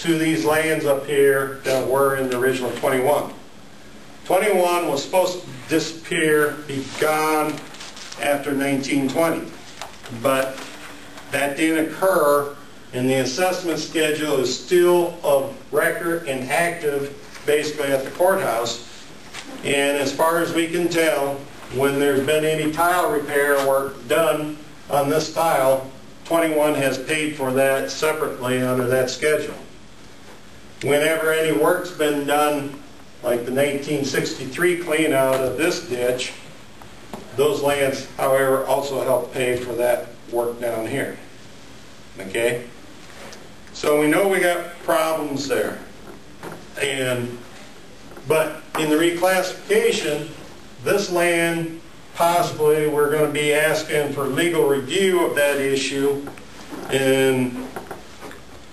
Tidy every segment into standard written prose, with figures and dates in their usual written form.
to these lands up here that were in the original 21. 21 was supposed to disappear, be gone after 1920, but that didn't occur, and the assessment schedule is still of record and active basically at the courthouse. And as far as we can tell, when there's been any tile repair work done on this tile, 21 has paid for that separately under that schedule. Whenever any work's been done, like the 1963 clean out of this ditch, those lands, however, also help pay for that work down here. Okay? So we know we got problems there. But in the reclassification, this land, possibly we're going to be asking for legal review of that issue, and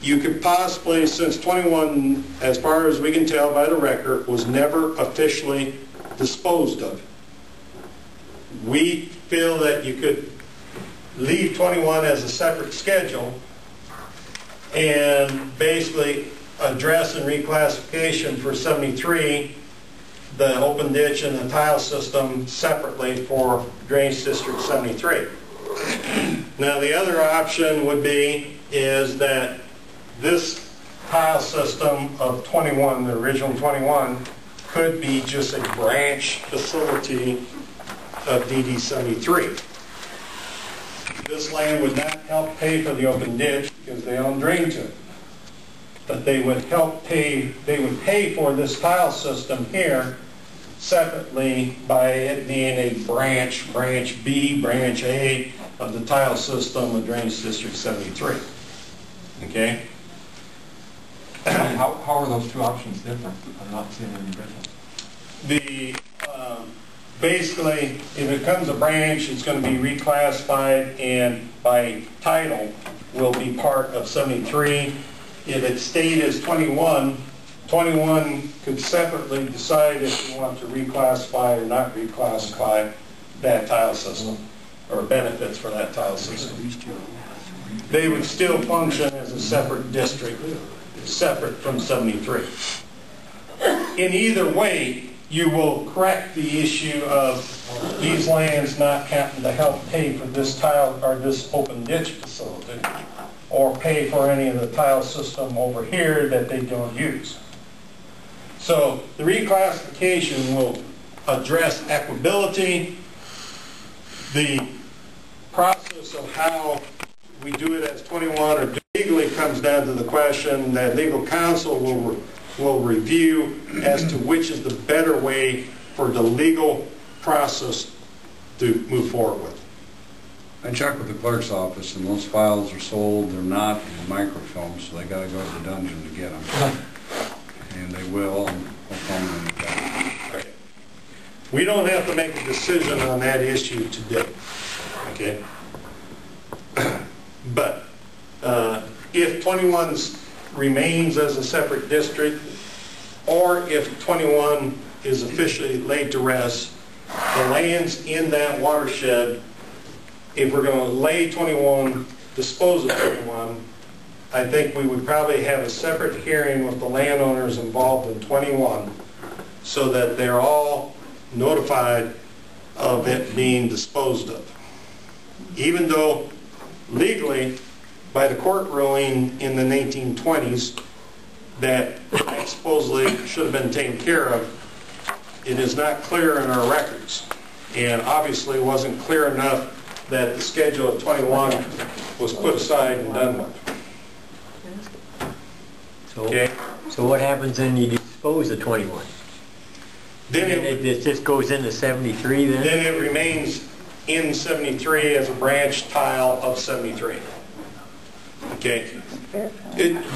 you could possibly, since 21, as far as we can tell by the record, was never officially disposed of. We feel that you could leave 21 as a separate schedule and basically address and reclassification for 73, the open ditch and the tile system separately for Drainage District 73. Now the other option would be is that this tile system of 21, the original 21, could be just a branch facility of DD73. This land would not help pay for the open ditch because they don't drain to it. But they would help pay, they would pay for this tile system here separately by it being a branch B, branch A of the tile system of Drainage District 73. Okay? How are those two options different? I'm not seeing any difference. Basically, if it comes a branch, it's going to be reclassified and by title will be part of 73. If it stayed as 21, 21 could separately decide if you want to reclassify or not reclassify that tile system or benefits for that tile system. They would still function as a separate district, separate from 73. In either way, you will correct the issue of these lands not having to help pay for this tile or this open ditch facility or pay for any of the tile system over here that they don't use. So the reclassification will address equitability. The process of how we do it as 21 or legally comes down to the question that legal counsel will review as to which is the better way for the legal process to move forward with. I checked with the clerk's office, and those files are sold. They're not in microfilm, so they got to go to the dungeon to get them. And they will, and we'll phone them in the back. Okay. We don't have to make a decision on that issue today. Okay? But if 21 remains as a separate district, or if 21 is officially laid to rest, the lands in that watershed, if we're going to lay 21, dispose of 21, I think we would probably have a separate hearing with the landowners involved in 21 so that they're all notified of it being disposed of. Even though legally, by the court ruling in the 1920s, that supposedly should have been taken care of, it is not clear in our records. And obviously it wasn't clear enough that the schedule of 21 was put aside and done with. So, okay. So what happens then you dispose of 21? Then it just goes into 73 then? Then it remains in 73 as a branch tile of 73. Okay.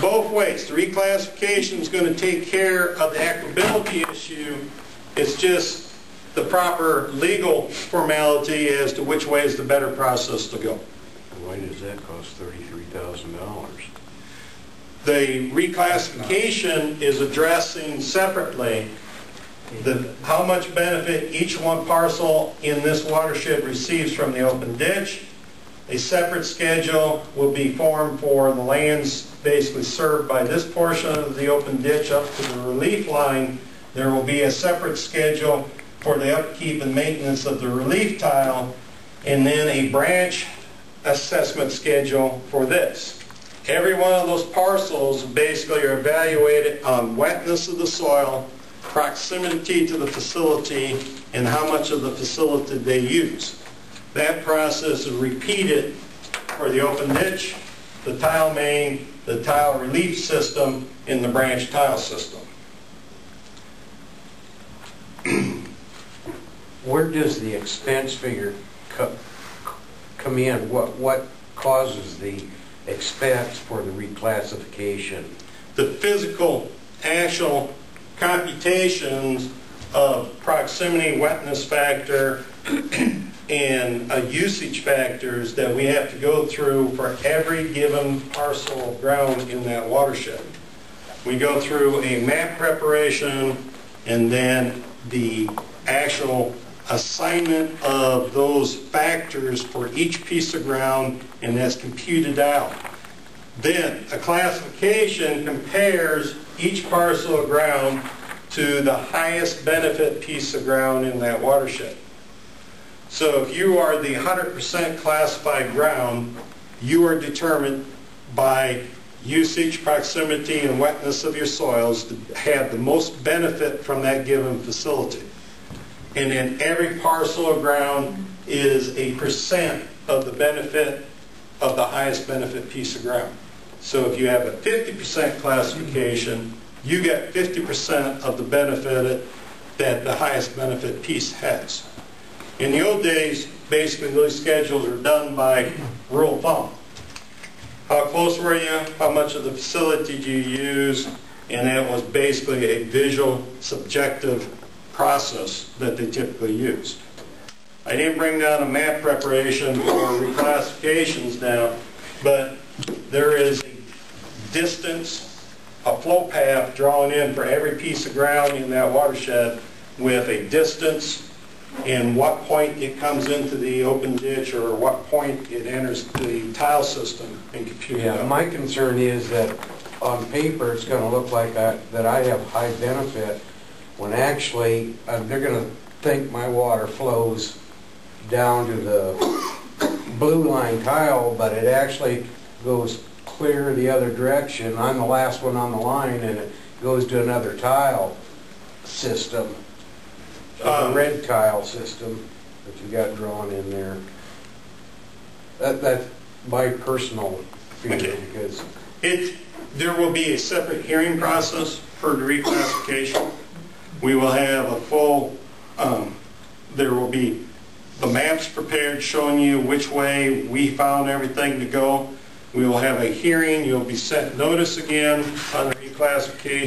Both ways. The reclassification is going to take care of the equitability issue. It's just the proper legal formality as to which way is the better process to go. Why does that cost $33,000? The reclassification is addressing separately how much benefit each one parcel in this watershed receives from the open ditch. A separate schedule will be formed for the lands basically served by this portion of the open ditch up to the relief line, there will be a separate schedule for the upkeep and maintenance of the relief tile, and then a branch assessment schedule for this. Every one of those parcels basically are evaluated on wetness of the soil, proximity to the facility, and how much of the facility they use. That process is repeated for the open ditch, the tile main, the tile relief system, and the branch tile system. Where does the expense figure come in? What causes the expense for the reclassification? The physical, actual computations of proximity, wetness factor, and usage factors that we have to go through for every given parcel of ground in that watershed. We go through a map preparation and then the actual assignment of those factors for each piece of ground, and that's computed out. Then a classification compares each parcel of ground to the highest benefit piece of ground in that watershed. So if you are the 100% classified ground, you are determined by usage, proximity, and wetness of your soils to have the most benefit from that given facility. And then every parcel of ground is a percent of the benefit of the highest benefit piece of ground. So if you have a 50% classification, you get 50% of the benefit that the highest benefit piece has. In the old days, basically those schedules are done by rule of thumb. How close were you? How much of the facility did you use? And that was basically a visual, subjective process that they typically used. I didn't bring down a map preparation for reclassifications now, but there is a distance, a flow path drawn in for every piece of ground in that watershed with a distance and what point it comes into the open ditch or what point it enters the tile system and compute it out. My concern is that on paper it's going to look like that I have high benefit, when actually they're going to think my water flows down to the blue line tile, but it actually goes clear the other direction. I'm the last one on the line and it goes to another tile system, a red tile system that you got drawn in there. That's my personal feeling. Okay. Because there will be a separate hearing process for the reclassification. We will have a full, there will be the maps prepared showing you which way we found everything to go. We will have a hearing. You'll be sent notice again on the reclassification.